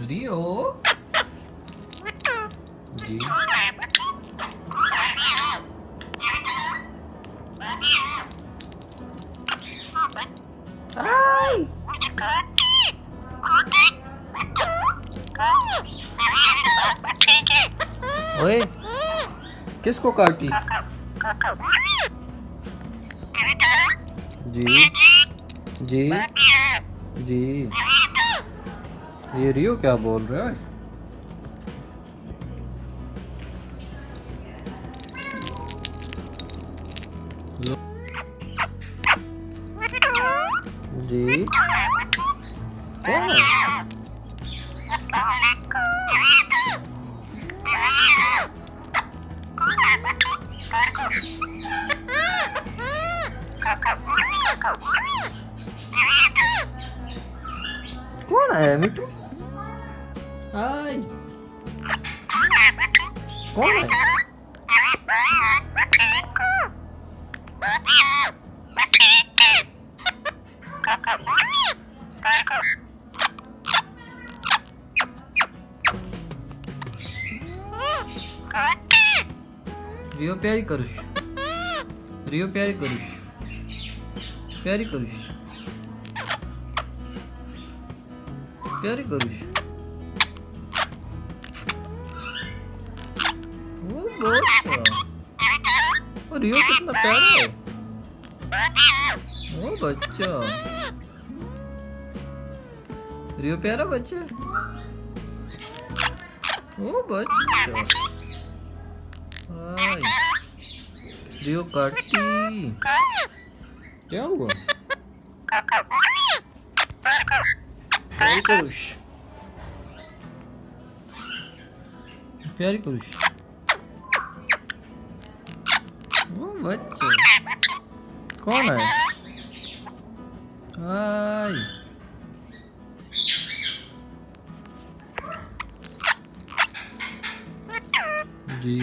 रियो जी। आई ओए, किसको काटी? जी जी जी। ये रियो क्या बोल रहा है? लो। जी कौन है? कौन है मिट्टू? हाय, कौन है? रियो प्यारी करुष, रियो प्यारी करुष, प्यारी करुष, प्यारी करुष। वो बहुत और रियो कितना प्यारा है। वो बच्चा, रियो प्यारा बच्चा है। वो बच्चा, हाय रियो काटी। क्या हुआ? प्यारी करुष, प्यारी करुष। वो बच्चा कौन है? हाय जी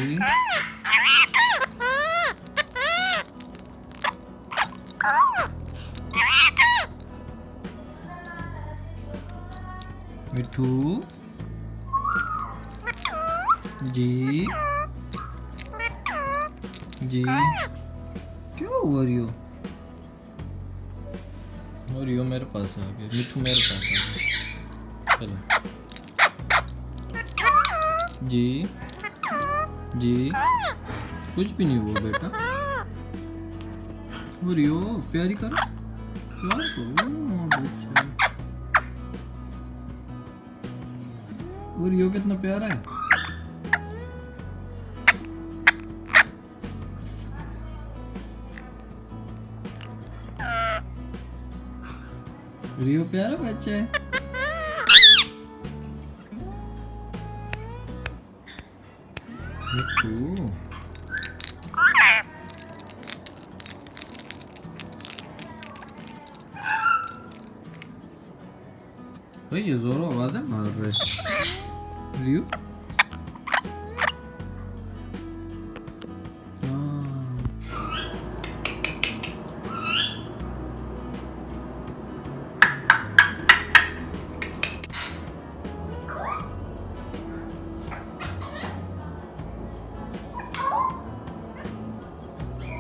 मिठू जी जी। क्यों हुआ रियो? और रियो मेरे पास आ गया, मिठू मेरे पास आ गया। चलो जी जी। कुछ भी नहीं हुआ बेटा। वो रियो प्यारी करो, प्यार करो बच्चा। वो रियो कितना प्यारा है। रियो प्यारा बच्चा है। मिठू भाई ये जोरों आवाजें मार रहे रियो।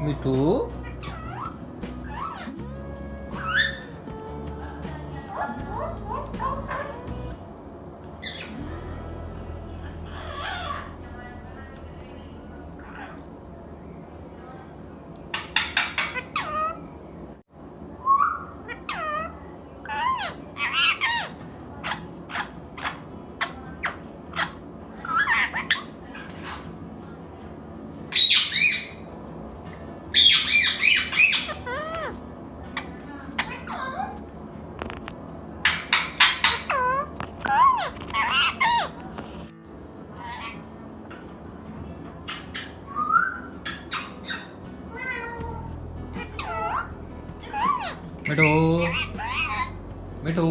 मिठू मिठू मिठू